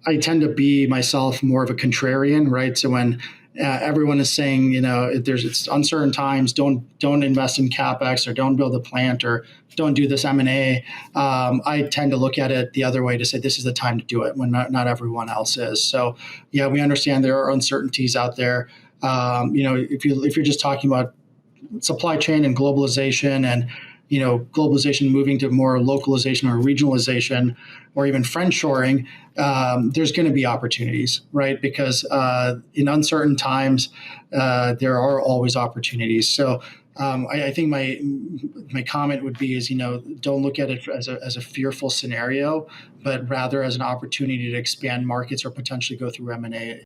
I tend to be myself more of a contrarian, right? So when everyone is saying, it's uncertain times, don't invest in capex or don't build a plant or don't do this M&A. I tend to look at it the other way to say this is the time to do it when not everyone else is. So yeah, we understand there are uncertainties out there. If you're just talking about supply chain and globalization and globalization moving to more localization or regionalization or even friendshoring, there's going to be opportunities, right? Because in uncertain times, there are always opportunities. So I think my comment would be is, don't look at it as a fearful scenario, but rather as an opportunity to expand markets or potentially go through M&A.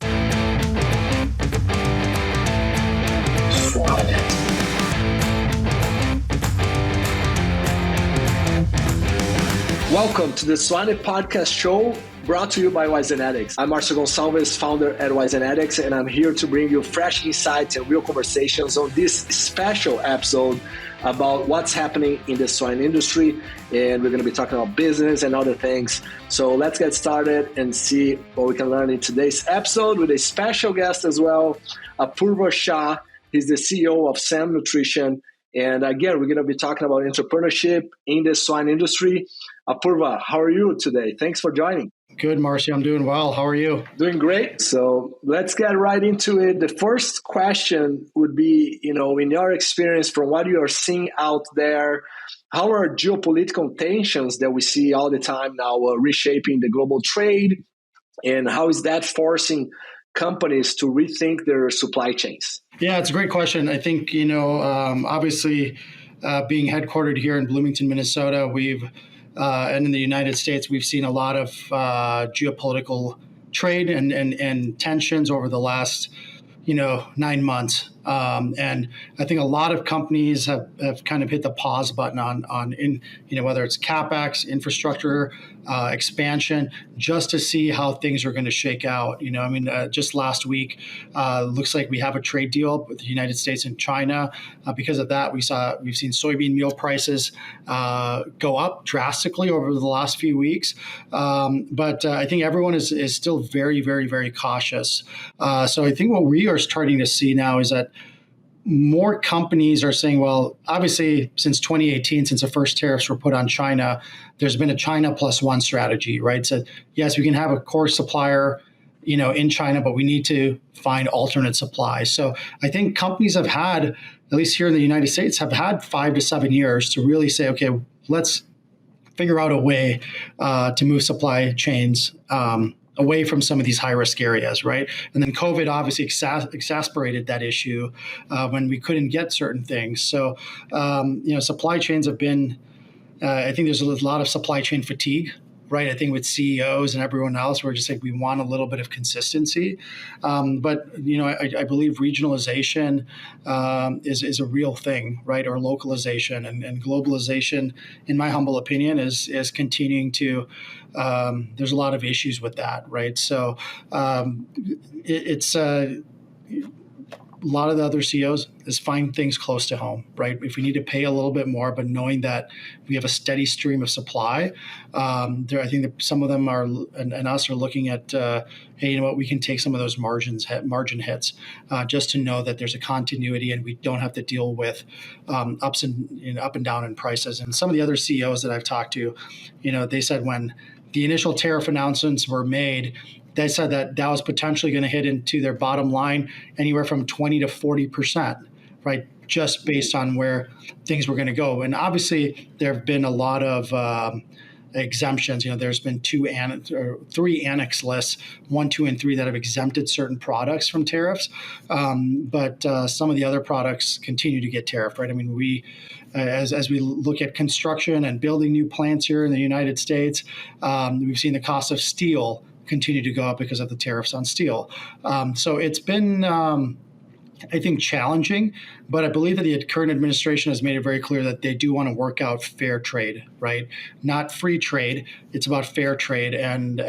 Welcome to the Swine podcast show brought to you by Wisenetics. I'm Marcio Gonçalves, founder at Wisenetics, and I'm here to bring you fresh insights and real conversations on this special episode about what's happening in the swine industry. And we're going to be talking about business and other things. So let's get started and see what we can learn in today's episode with a special guest as well, Apoorva Shah. He's the CEO of Sam Nutrition. And again, we're going to be talking about entrepreneurship in the swine industry. Apoorva, how are you today? Thanks for joining. Good, Marcio. I'm doing well. How are you? Doing great. So let's get right into it. The first question would be, in your experience, from what you are seeing out there, how are geopolitical tensions that we see all the time now reshaping the global trade? And how is that forcing companies to rethink their supply chains? Yeah, it's a great question. I think, obviously being headquartered here in Bloomington, Minnesota, and in the United States, we've seen a lot of geopolitical trade and tensions over the last, 9 months. And I think a lot of companies have kind of hit the pause button on whether it's CapEx, infrastructure, expansion, just to see how things are going to shake out. Just last week, looks like we have a trade deal with the United States and China. Because of that, we've seen soybean meal prices go up drastically over the last few weeks. But I think everyone is still very, very, very cautious. So I think what we are starting to see now is that more companies are saying, well, obviously, since 2018, since the first tariffs were put on China, there's been a China plus one strategy, right? So yes, we can have a core supplier, in China, but we need to find alternate supply. So I think companies have had, at least here in the United States, have had 5 to 7 years to really say, okay, let's figure out a way to move supply chains away from some of these high-risk areas, right? And then COVID obviously exacerbated that issue when we couldn't get certain things. So, supply chains have been, I think there's a lot of supply chain fatigue, right? I think with CEOs and everyone else, we're just like, we want a little bit of consistency. But I believe regionalization is a real thing, right? Or localization and globalization, in my humble opinion, is continuing to, there's a lot of issues with that, right? So it's a lot of the other CEOs is find things close to home, right? If we need to pay a little bit more, but knowing that we have a steady stream of supply, I think that some of them are and us are looking at, hey, you know what, we can take some of those margin hits, just to know that there's a continuity and we don't have to deal with up and down in prices. And some of the other CEOs that I've talked to, they said when the initial tariff announcements were made, they said that was potentially going to hit into their bottom line anywhere from 20 to 40%, right? Just based on where things were going to go. And obviously, there have been a lot of exemptions. There's been 3 annex lists, 1, 2, and 3 that have exempted certain products from tariffs. But some of the other products continue to get tariffed, right? I mean, as we look at construction and building new plants here in the United States, we've seen the cost of steel continue to go up because of the tariffs on steel. So it's been, I think, challenging, but I believe that the current administration has made it very clear that they do want to work out fair trade, right? Not free trade. It's about fair trade. And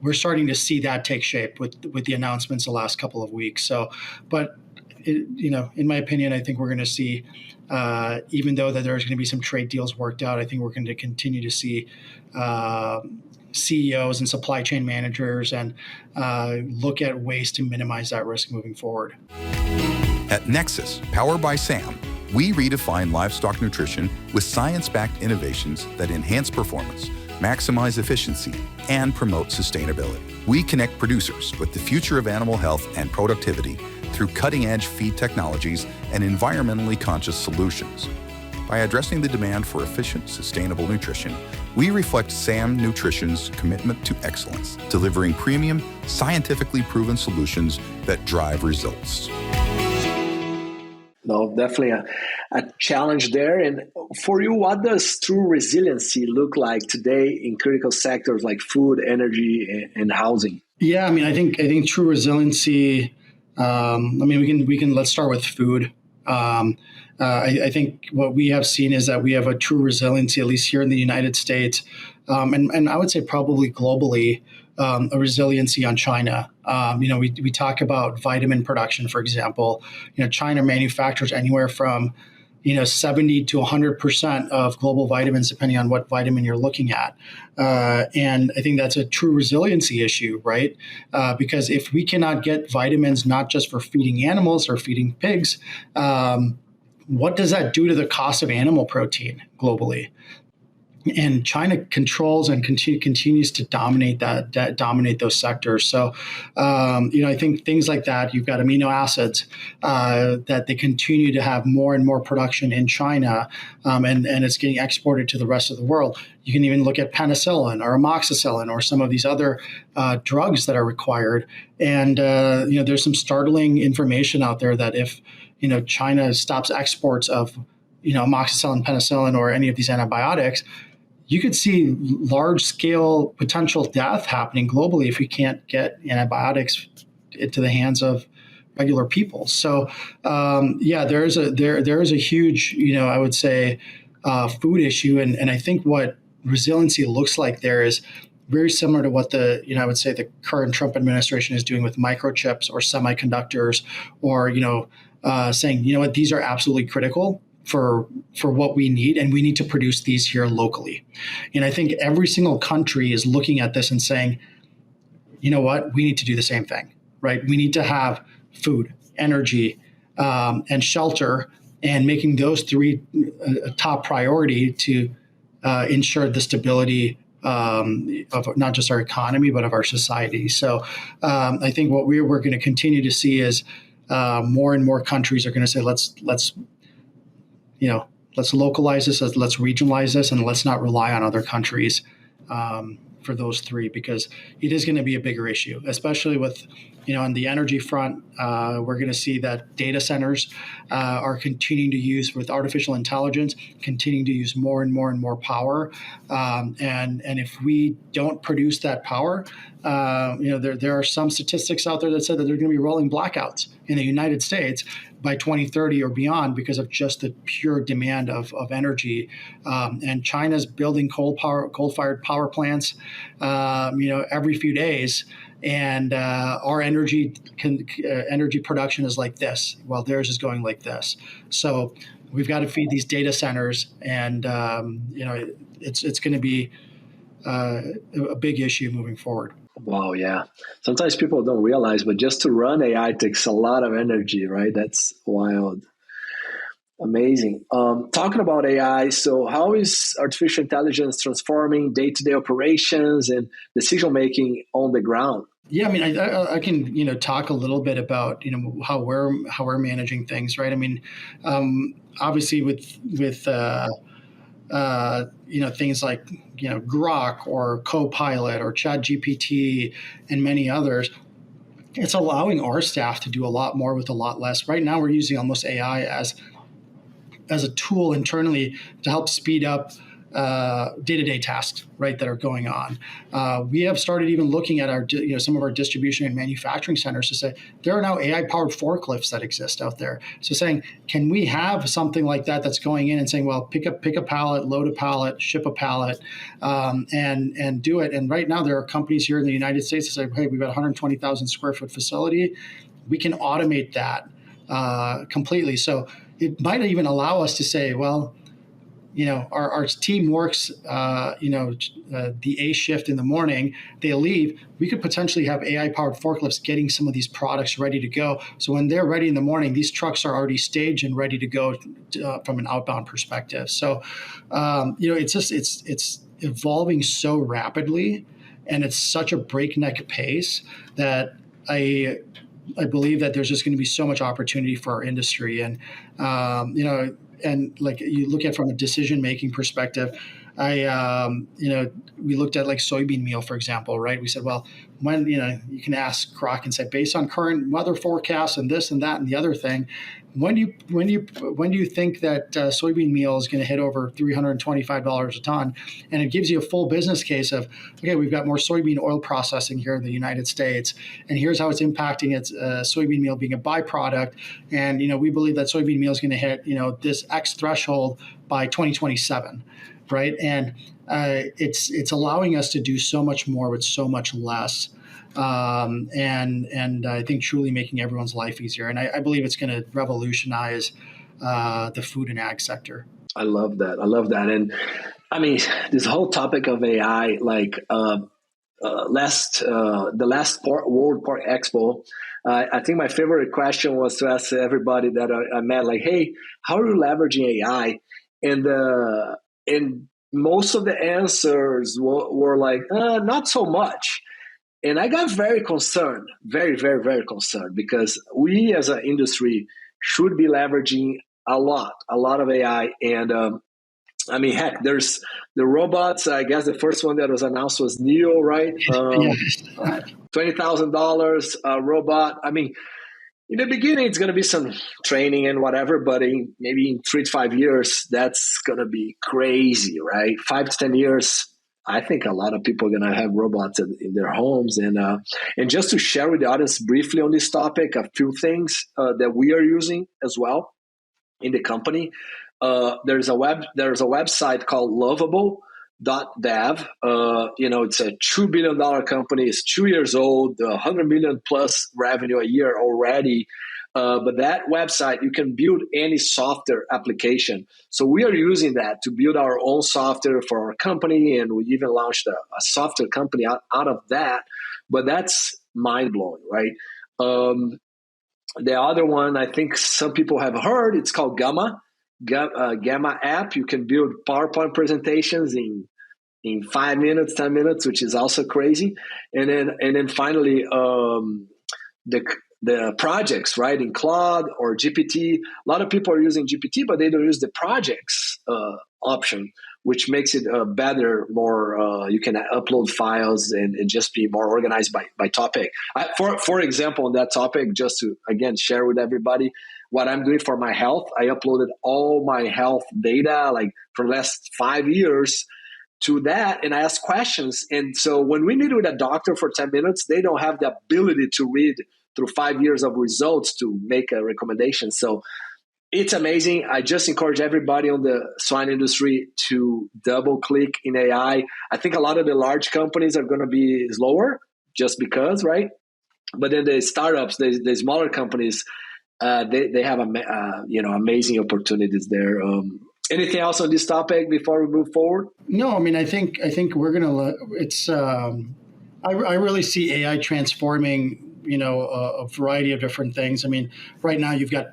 we're starting to see that take shape with the announcements the last couple of weeks. So, but in my opinion, I think we're going to see, even though that there's going to be some trade deals worked out, I think we're going to continue to see CEOs and supply chain managers and look at ways to minimize that risk moving forward. At Nexus, powered by SAM, we redefine livestock nutrition with science-backed innovations that enhance performance, maximize efficiency, and promote sustainability. We connect producers with the future of animal health and productivity through cutting-edge feed technologies and environmentally conscious solutions. By addressing the demand for efficient, sustainable nutrition, we reflect SAM Nutrition's commitment to excellence, delivering premium, scientifically proven solutions that drive results. No, definitely a challenge there. And for you, what does true resiliency look like today in critical sectors like food, energy, and housing? Yeah, I mean, I think true resiliency. Let's start with food. I think what we have seen is that we have a true resiliency, at least here in the United States, and I would say probably globally, a resiliency on China. We talk about vitamin production, for example. China manufactures anywhere from 70 to 100% of global vitamins, depending on what vitamin you're looking at. And I think that's a true resiliency issue, right? Because if we cannot get vitamins, not just for feeding animals or feeding pigs, what does that do to the cost of animal protein globally? And China controls and continues to dominate those sectors. So, I think things like that. You've got amino acids that they continue to have more and more production in China, and it's getting exported to the rest of the world. You can even look at penicillin or amoxicillin or some of these other drugs that are required. And there's some startling information out there that if China stops exports of amoxicillin, penicillin, or any of these antibiotics, you could see large-scale potential death happening globally if we can't get antibiotics into the hands of regular people. So, there is a huge, I would say, food issue, and I think what resiliency looks like there is very similar to what I would say the current Trump administration is doing with microchips or semiconductors, or saying, these are absolutely critical for what we need, and we need to produce these here locally. And I think every single country is looking at this and saying, we need to do the same thing, right? We need to have food, energy, and shelter, and making those three a top priority to ensure the stability of not just our economy, but of our society. So I think what we're going to continue to see is more and more countries are going to say, let's localize this, let's regionalize this, and let's not rely on other countries for those three, because it is going to be a bigger issue, especially with, on the energy front. We're going to see that data centers are continuing to use, with artificial intelligence, continuing to use more and more and more power. And if we don't produce that power, there are some statistics out there that said that there are going to be rolling blackouts in the United States by 2030 or beyond because of just the pure demand of energy. And China's building coal-fired power plants, every few days. And our energy production is like this, while theirs is going like this. So we've got to feed these data centers, and it's going to be a big issue moving forward. Wow, yeah. Sometimes people don't realize, but just to run AI takes a lot of energy, right? That's wild. Amazing. Talking about AI, so how is artificial intelligence transforming day-to-day operations and decision-making on the ground? Yeah, I mean, I can talk a little bit about how we're managing things, right? I mean, obviously with things like Grok or Copilot or ChatGPT and many others, it's allowing our staff to do a lot more with a lot less. Right now, we're using almost AI as a tool internally to help speed up day-to-day tasks, right, that are going on. We have started even looking at our, some of our distribution and manufacturing centers to say there are now AI-powered forklifts that exist out there. So saying, can we have something like that that's going in and saying, well, pick a pallet, load a pallet, ship a pallet, and do it. And right now there are companies here in the United States that say, hey, we've got a 120,000 square foot facility. We can automate that completely. So it might even allow us to say, well, our team works, the A shift in the morning, they leave, we could potentially have AI powered forklifts getting some of these products ready to go. So when they're ready in the morning, these trucks are already staged and ready to go from an outbound perspective. So, it's evolving so rapidly, and it's such a breakneck pace that I believe that there's just going to be so much opportunity for our industry. And, and like you look at from a decision making perspective, we looked at like soybean meal, for example, right? We said, well, when, you can ask Croc and say, based on current weather forecasts and this and that and the other thing, when do you think that soybean meal is going to hit over $325 a ton? And it gives you a full business case of, okay, we've got more soybean oil processing here in the United States, and here's how it's impacting its soybean meal being a byproduct. And we believe that soybean meal is going to hit this X threshold by 2027, right? And it's allowing us to do so much more with so much less. And I think truly making everyone's life easier. And I believe it's going to revolutionize the food and ag sector. I love that. And I mean, this whole topic of AI, like the last World Pork Expo, I think my favorite question was to ask everybody that I met, like, hey, how are you leveraging AI? And most of the answers were like, not so much. And I got very concerned, very, very, very concerned, because we as an industry should be leveraging a lot of AI. And I mean, heck, there's the robots. I guess the first one that was announced was Neo, right? $20,000 robot. I mean, in the beginning, it's going to be some training and whatever, but maybe in 3 to 5 years, that's going to be crazy, right? 5 to 10 years, I think a lot of people are going to have robots in their homes. And just to share with the audience briefly on this topic, a few things that we are using as well in the company. There's a website called Lovable.dev. It's a $2 billion company. It's 2 years old, 100 million plus revenue a year already. But that website, you can build any software application. So we are using that to build our own software for our company, and we even launched a software company out of that. But that's mind-blowing, right? The other one, I think some people have heard, it's called Gamma app. You can build PowerPoint presentations in 5 minutes, 10 minutes, which is also crazy. And then finally, the projects, right, in Claude or GPT. A lot of people are using GPT, but they don't use the projects option, which makes it better, more, you can upload files and just be more organized by topic. For example, on that topic, just to, again, share with everybody what I'm doing for my health, I uploaded all my health data, like for the last 5 years, to that, and I ask questions. And so when we meet with a doctor for 10 minutes, they don't have the ability to read through 5 years of results to make a recommendation. So it's amazing. I just encourage everybody on the swine industry to double click in AI. I think a lot of the large companies are going to be slower just because, right? But then the startups, the smaller companies, they have amazing opportunities there. Anything else on this topic before we move forward? No, I mean, I think we're gonna. It's I really see AI transforming a variety of different things. I mean, right now you've got,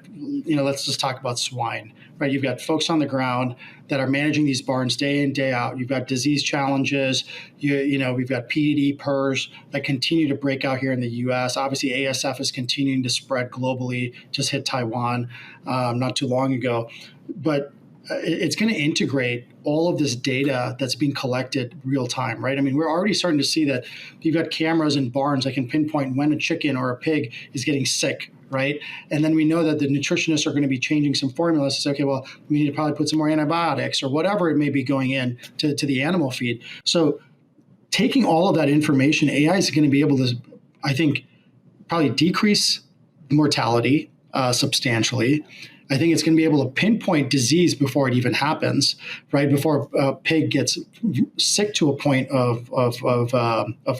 let's just talk about swine, right? You've got folks on the ground that are managing these barns day in, day out. You've got disease challenges. We've got PED, PRRS that continue to break out here in the U.S. Obviously, ASF is continuing to spread globally, just hit Taiwan not too long ago. But it's going to integrate all of this data that's being collected real time, right? I mean, we're already starting to see that you've got cameras in barns that can pinpoint when a chicken or a pig is getting sick, right? And then we know that the nutritionists are going to be changing some formulas to say, okay, well, we need to probably put some more antibiotics or whatever it may be going in to the animal feed. So taking all of that information, AI is going to be able to, I think, probably decrease mortality substantially. I think it's going to be able to pinpoint disease before it even happens, right? Before a pig gets sick to a point of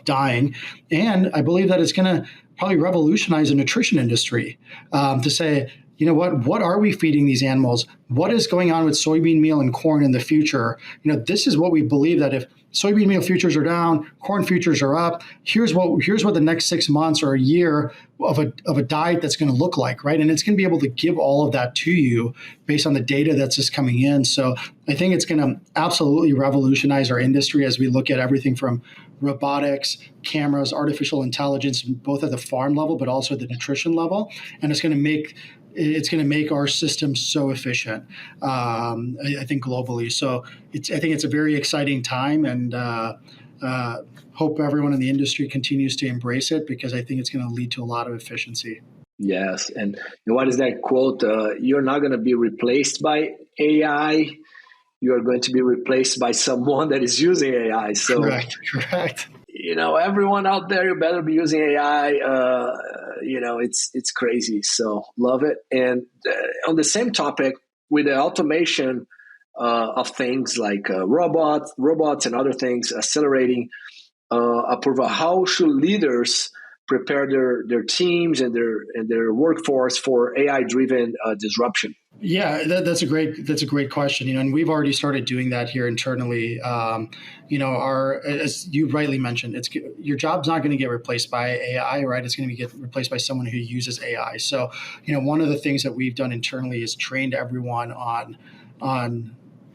dying. And I believe that it's going to probably revolutionize the nutrition industry to say, you know what are we feeding these animals? What is going on with soybean meal and corn in the future? This is what we believe, that if soybean meal futures are down, corn futures are up, here's what the next 6 months or a year of a diet that's going to look like, right? And it's going to be able to give all of that to you based on the data that's just coming in. So I think it's going to absolutely revolutionize our industry as we look at everything from robotics, cameras, artificial intelligence, both at the farm level, but also at the nutrition level. And it's going to make our system so efficient, I think globally. So I think it's a very exciting time, and hope everyone in the industry continues to embrace it, because I think it's going to lead to a lot of efficiency. Yes. And what is that quote? You're not going to be replaced by AI. You are going to be replaced by someone that is using AI. So, correct. Everyone out there, you better be using AI. It's crazy. So love it. And on the same topic, with the automation of things like robots and other things accelerating, Apoorva, how should leaders prepare their teams and their workforce for AI-driven disruption? Yeah, that's a great question. And we've already started doing that here internally. As you rightly mentioned, your job's not going to get replaced by AI, right? It's going to get replaced by someone who uses AI. So, one of the things that we've done internally is trained everyone on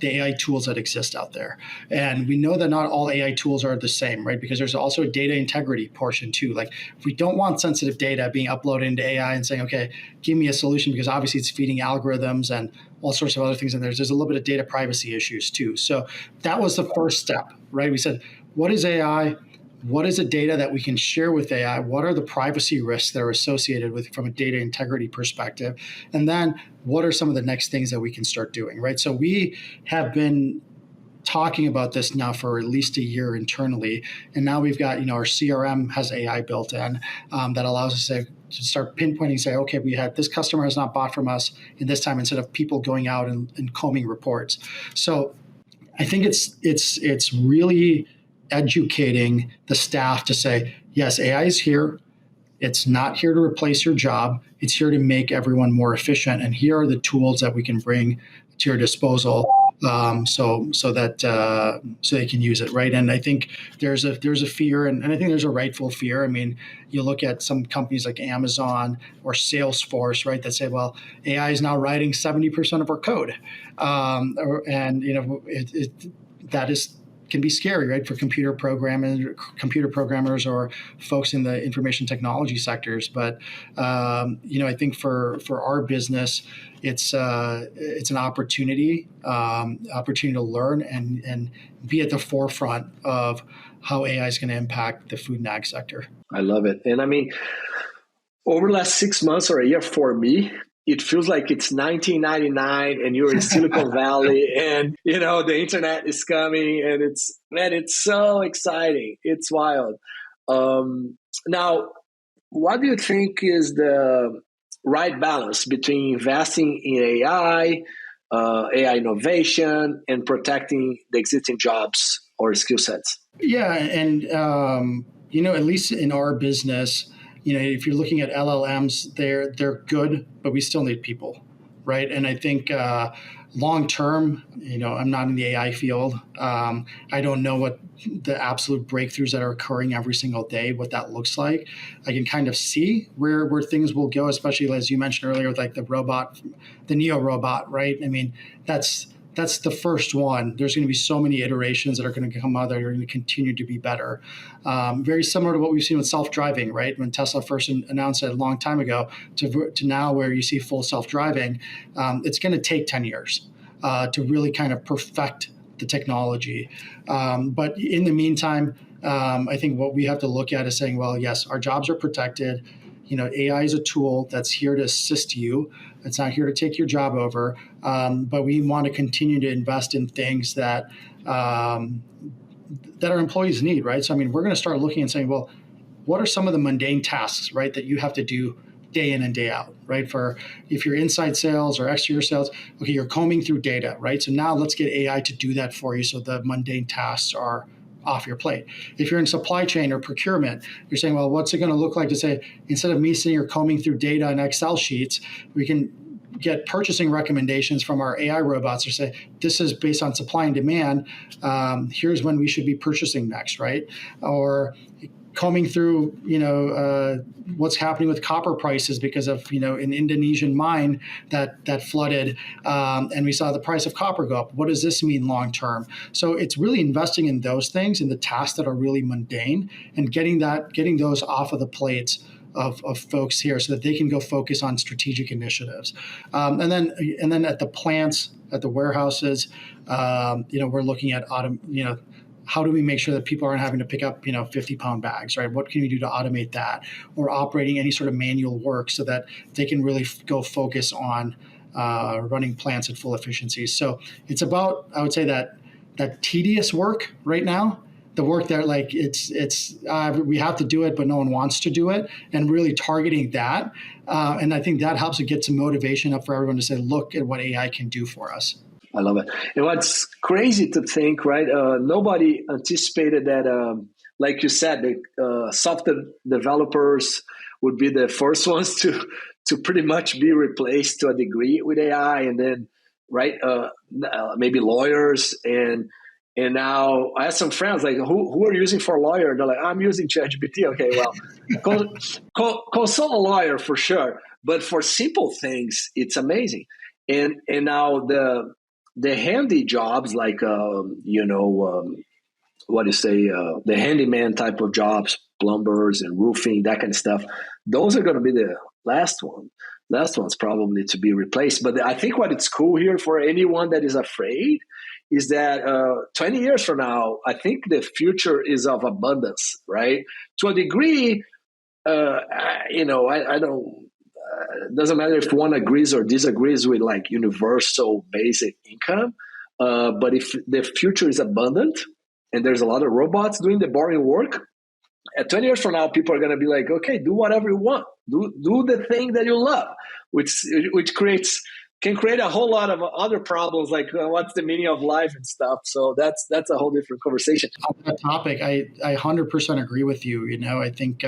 the AI tools that exist out there. And we know that not all AI tools are the same, right? Because there's also a data integrity portion too. Like, we don't want sensitive data being uploaded into AI and saying, okay, give me a solution, because obviously it's feeding algorithms and all sorts of other things in there. There's a little bit of data privacy issues too. So that was the first step, right? We said, what is AI? What is the data that we can share with AI? What are the privacy risks that are associated with from a data integrity perspective? And then what are some of the next things that we can start doing, right? So we have been talking about this now for at least a year internally. And now we've got, our CRM has AI built in that allows us to start pinpointing, say, okay, this customer has not bought from us in this time, instead of people going out and combing reports. So I think it's really educating the staff to say, yes, AI is here. It's not here to replace your job. It's here to make everyone more efficient. And here are the tools that we can bring to your disposal, so they can use it, right? And I think there's a fear, and I think there's a rightful fear. I mean, you look at some companies like Amazon or Salesforce, right, that say, well, AI is now writing 70% of our code, that can be scary, right, for computer programmers or folks in the information technology sectors. But I think for our business, it's an opportunity to learn and be at the forefront of how AI is going to impact the food and ag sector. I love it. And I mean, over the last 6 months or a year for me, it feels like it's 1999 and you're in Silicon Valley, and the internet is coming, and it's so exciting. It's wild. Now, what do you think is the right balance between investing in AI innovation, and protecting the existing jobs or skill sets? Yeah, and at least in our business, if you're looking at LLMs, they're good, but we still need people, right? And I think long term, I'm not in the AI field. I don't know what the absolute breakthroughs that are occurring every single day, what that looks like. I can kind of see where things will go, especially as you mentioned earlier with like the robot, the Neo robot, right? I mean, that's the first one. There's going to be so many iterations that are going to come out that are going to continue to be better. Very similar to what we've seen with self-driving, right? When Tesla first announced it a long time ago to now where you see full self-driving, it's going to take 10 years to really kind of perfect the technology. But in the meantime, I think what we have to look at is saying, well, yes, our jobs are protected. AI is a tool that's here to assist you. It's not here to take your job over. But we want to continue to invest in things that our employees need, right? So, I mean, we're going to start looking and saying, well, what are some of the mundane tasks, right, that you have to do day in and day out, right? For if you're inside sales or exterior sales, okay, you're combing through data, right? So now let's get AI to do that for you, so the mundane tasks are off your plate. If you're in supply chain or procurement, you're saying, well, what's it going to look like to say, instead of me sitting here combing through data and Excel sheets, we can get purchasing recommendations from our AI robots to say, this is based on supply and demand. Here's when we should be purchasing next, right? Or combing through, what's happening with copper prices because of, an Indonesian mine that flooded, and we saw the price of copper go up. What does this mean long term? So it's really investing in those things, in the tasks that are really mundane, and getting those off of the plates of folks here so that they can go focus on strategic initiatives. And then at the plants, at the warehouses, we're looking at how do we make sure that people aren't having to pick up, 50-pound bags, right? What can we do to automate that, or operating any sort of manual work so that they can really go focus on running plants at full efficiency? So it's about, I would say, that tedious work right now, the work that we have to do it, but no one wants to do it, and really targeting that. And I think that helps to get some motivation up for everyone to say, look at what AI can do for us. I love it. And what's crazy to think, right? Nobody anticipated that, like you said, the software developers would be the first ones to pretty much be replaced to a degree with AI, and then, right, maybe lawyers. And now I have some friends like, who are you using for a lawyer? And they're like, I'm using ChatGPT. Okay, well, consult a lawyer for sure. But for simple things, it's amazing. And now the handy jobs, like the handyman type of jobs, plumbers and roofing, that kind of stuff, those are going to be the last one's probably to be replaced. But I think what it's cool here for anyone that is afraid is that 20 years from now, I think the future is of abundance, right? To a degree, I don't. It doesn't matter if one agrees or disagrees with like universal basic income, but if the future is abundant and there's a lot of robots doing the boring work, at 20 years from now, people are going to be like, okay, do whatever you want, do the thing that you love, which can create a whole lot of other problems, like what's the meaning of life and stuff. So that's a whole different conversation. On that topic, I 100% agree with you. I think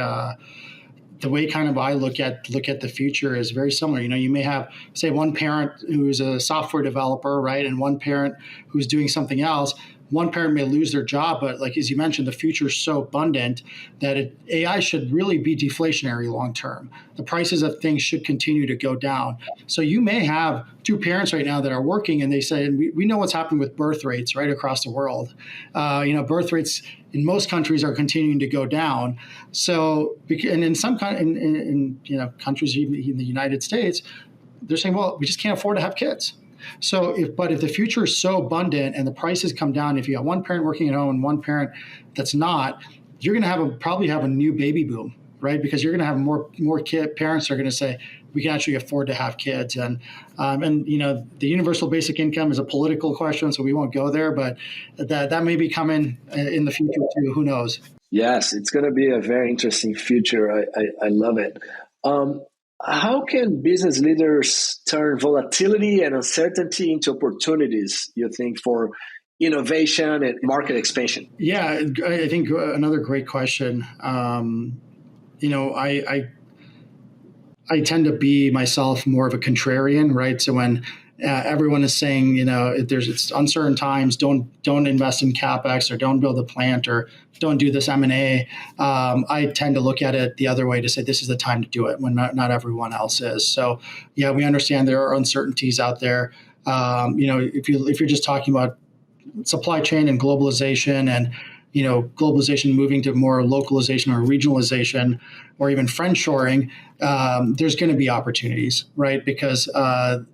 the way kind of I look at the future is very similar. You may have, say, one parent who's a software developer, right, and one parent who's doing something else. One parent may lose their job, but like as you mentioned, the future is so abundant that AI should really be deflationary long term. The prices of things should continue to go down. So you may have two parents right now that are working, and they say, and we know what's happening with birth rates right across the world. Birth rates in most countries are continuing to go down. So, and in some countries, even in the United States, they're saying, well, we just can't afford to have kids. So if the future is so abundant and the prices come down, if you got one parent working at home and one parent that's not, you're going to probably have a new baby boom, right? Because you're going to have more parents are going to say, we can actually afford to have kids. And the universal basic income is a political question, so we won't go there, but that may be coming in the future too. Who knows? Yes, it's going to be a very interesting future. I love it. How can business leaders turn volatility and uncertainty into opportunities, you think, for innovation and market expansion? Yeah, I think another great question. I tend to be myself more of a contrarian, right? So when everyone is saying, it's uncertain times, don't invest in CapEx, or don't build a plant, or don't do this M&A. I tend to look at it the other way, to say this is the time to do it when not everyone else is. So yeah, we understand there are uncertainties out there. If you're just talking about supply chain and globalization, and globalization moving to more localization or regionalization, or even friendshoring, there's going to be opportunities, right? Because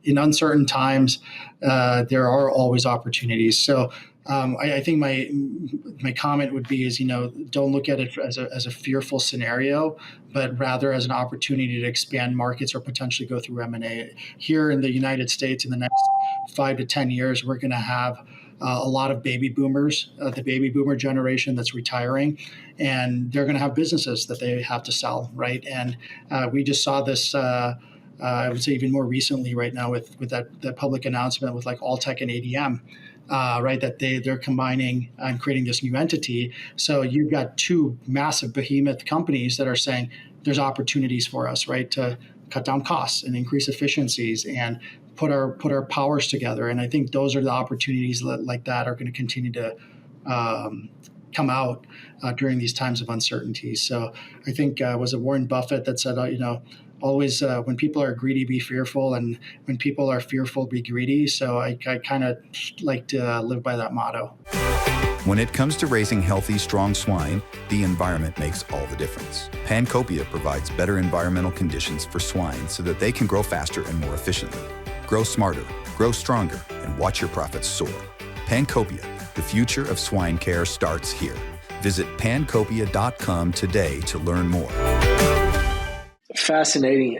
in uncertain times, there are always opportunities. So I think my comment would be is, don't look at it as a fearful scenario, but rather as an opportunity to expand markets or potentially go through M&A. Here in the United States, in the next 5 to 10 years, we're going to have a lot of baby boomers, the baby boomer generation that's retiring, and they're going to have businesses that they have to sell, right? And we just saw this, I would say even more recently right now with that public announcement with like Alltech and ADM, right? That they're combining and creating this new entity. So you've got two massive behemoth companies that are saying there's opportunities for us, right? To cut down costs and increase efficiencies and put our powers together. And I think those are the opportunities like that are going to continue to come out during these times of uncertainty. So I think was it Warren Buffett that said, always when people are greedy, be fearful, and when people are fearful, be greedy. So I kind of like to live by that motto. When it comes to raising healthy, strong swine, the environment makes all the difference. Pancopia provides better environmental conditions for swine so that they can grow faster and more efficiently. Grow smarter, grow stronger, and watch your profits soar. Pancopia, the future of swine care starts here. Visit pancopia.com today to learn more. Fascinating.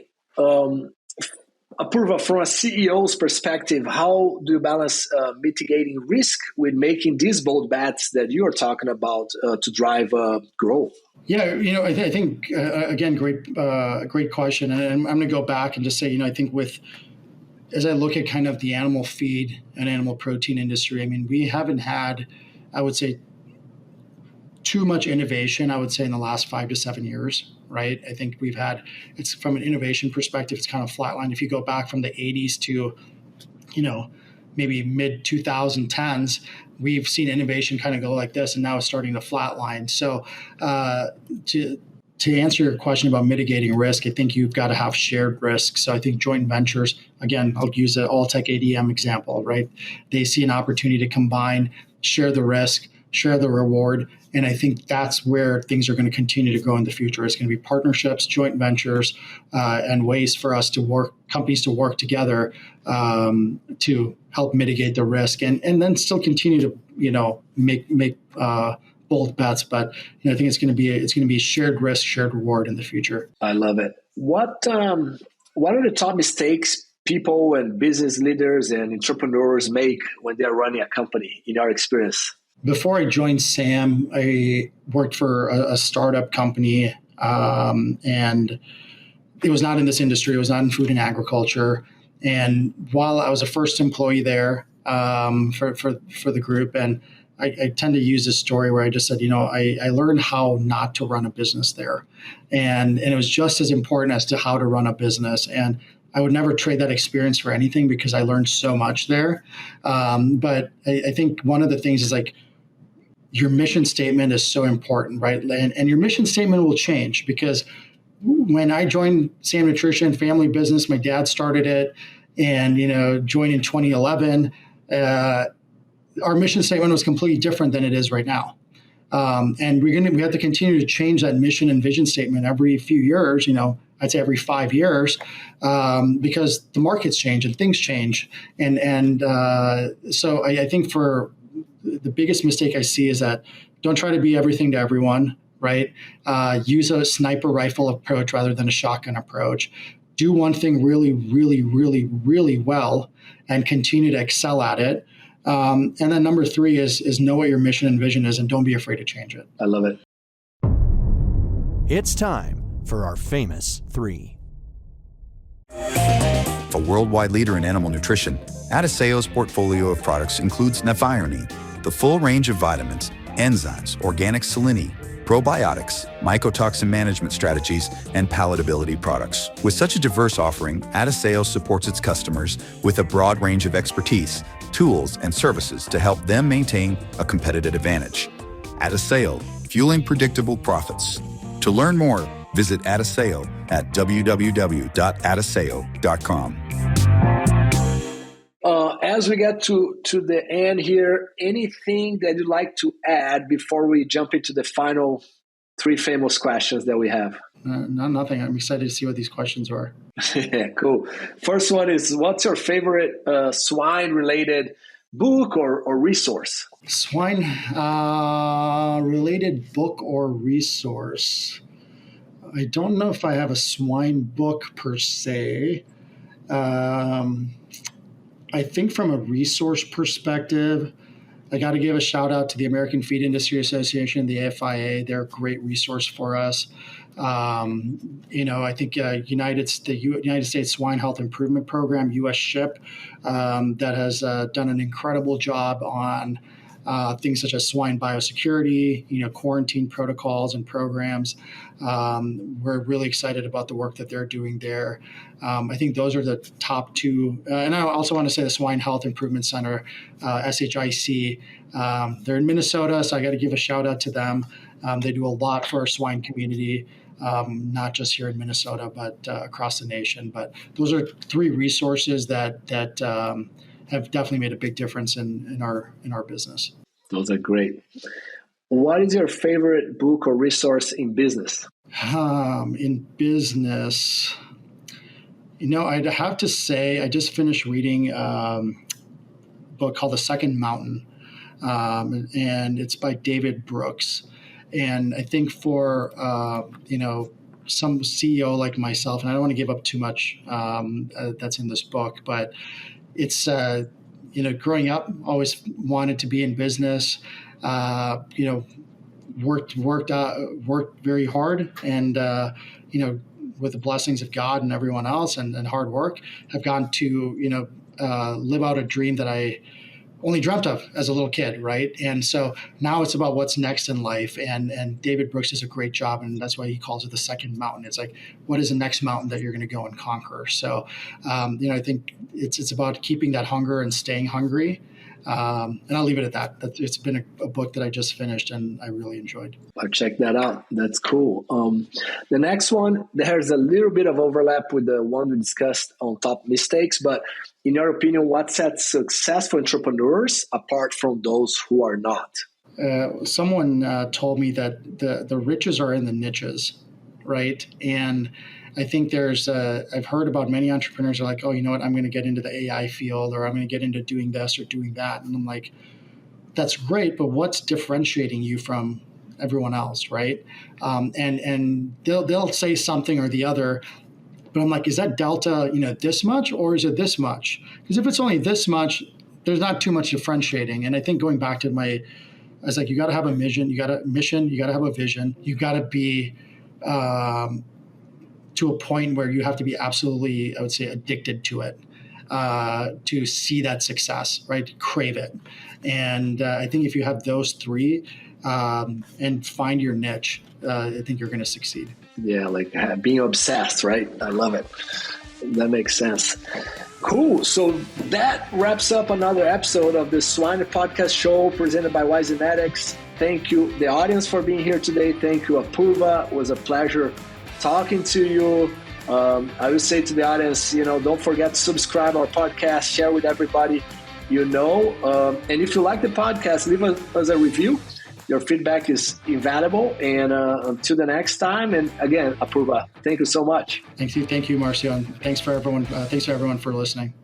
Apoorva, from a CEO's perspective, how do you balance mitigating risk with making these bold bets that you are talking about to drive growth? Yeah, I think again, great question, and I'm going to go back and just say, I think as I look at kind of the animal feed and animal protein industry, I mean, we haven't had, I would say, too much innovation, I would say, in the last 5 to 7 years, right? I think it's from an innovation perspective, it's kind of flatlined. If you go back from the 80s to, maybe mid 2010s, we've seen innovation kind of go like this, and now it's starting to flatline. So to answer your question about mitigating risk, I think you've got to have shared risk. So I think joint ventures, again, I'll use the Alltech ADM example, right? They see an opportunity to combine, share the risk, share the reward. And I think that's where things are going to continue to grow in the future. It's going to be partnerships, joint ventures, and ways for us companies to work together to help mitigate the risk and then still continue to, make bold bets. But I think it's going to be shared risk, shared reward in the future. I love it. What are the top mistakes people and business leaders and entrepreneurs make when they're running a company, in your experience? Before I joined SAM, I worked for a startup company, and it was not in this industry. It was not in food and agriculture. And while I was a first employee there for the group, and I tend to use this story where I just said, I learned how not to run a business there. And it was just as important as to how to run a business. And I would never trade that experience for anything because I learned so much there. But I think one of the things is your mission statement is so important, right? And your mission statement will change because when I joined SAM Nutrition, family business, my dad started it and, joined in 2011, our mission statement was completely different than it is right now. And we have to continue to change that mission and vision statement every few years, I'd say every 5 years, because the markets change and things change. And so I think for the biggest mistake I see is that don't try to be everything to everyone, right? Use a sniper rifle approach rather than a shotgun approach. Do one thing really, really, really, really well and continue to excel at it. And then number 3 is know what your mission and vision is and don't be afraid to change it. I love it. It's time for our famous 3. A worldwide leader in animal nutrition, Adaseo's portfolio of products includes Nephionine, the full range of vitamins, enzymes, organic selenium, probiotics, mycotoxin management strategies, and palatability products. With such a diverse offering, Adaseo supports its customers with a broad range of expertise, tools, and services to help them maintain a competitive advantage. Adaseo, fueling predictable profits. To learn more, visit Adaseo at www.adaseo.com. As we get to the end here, anything that you'd like to add before we jump into the final 3 famous questions that we have? Nothing. I'm excited to see what these questions are. Yeah, cool. First one is, what's your favorite swine-related book or resource? Swine related book or resource. I don't know if I have a swine book per se. I think from a resource perspective, I got to give a shout out to the American Feed Industry Association, the AFIA. They're a great resource for us. I think the United States Swine Health Improvement Program, US SHIP, that has done an incredible job on things such as swine biosecurity, quarantine protocols and programs. We're really excited about the work that they're doing there. I think those are the top two. And I also want to say the Swine Health Improvement Center, SHIC. They're in Minnesota, so I got to give a shout out to them. They do a lot for our swine community, not just here in Minnesota, but across the nation. But those are three resources that have definitely made a big difference in our business. Those are great. What is your favorite book or resource in business? In business, I'd have to say I just finished reading a book called The Second Mountain, and it's by David Brooks. And I think for some CEO like myself, and I don't want to give up too much that's in this book, but it's growing up, always wanted to be in business. Worked very hard, and with the blessings of God and everyone else and hard work, have gone to live out a dream that I only dreamt of as a little kid, right? And so now it's about what's next in life. And David Brooks does a great job, and that's why he calls it the second mountain. It's like, what is the next mountain that you're going to go and conquer? So, I think it's about keeping that hunger and staying hungry. And I'll leave it at that. It's been a book that I just finished and I really enjoyed. I'll check that out. That's cool. The next one, there's a little bit of overlap with the one we discussed on top mistakes, but in your opinion, what sets successful entrepreneurs apart from those who are not? Someone told me that the riches are in the niches, right? And I think I've heard about many entrepreneurs are like, oh, you know what, I'm going to get into the AI field, or I'm going to get into doing this or doing that. And I'm like, that's great, but what's differentiating you from everyone else, right? And they'll say something or the other, but I'm like, is that delta, this much, or is it this much? Because if it's only this much, there's not too much differentiating. And I think going back to I was like, you got to have a mission, you got to have a vision, you got to be to a point where you have to be absolutely, I would say, addicted to it to see that success, right? Crave it. And I think if you have those three and find your niche, I think you're going to succeed. Yeah, like being obsessed, right? I love it. That makes sense. Cool. So that wraps up another episode of the Swine Podcast Show presented by Wise Genetics. Thank you, the audience, for being here today. Thank you, Apoorva. It was a pleasure talking to you. I would say to the audience, don't forget to subscribe our podcast, share with everybody and if you like the podcast, leave us a review. Your feedback is invaluable. And until the next time, and again, Apoorva, thank you so much. Thank you, Marcio, and thanks for everyone. Thanks to everyone for listening.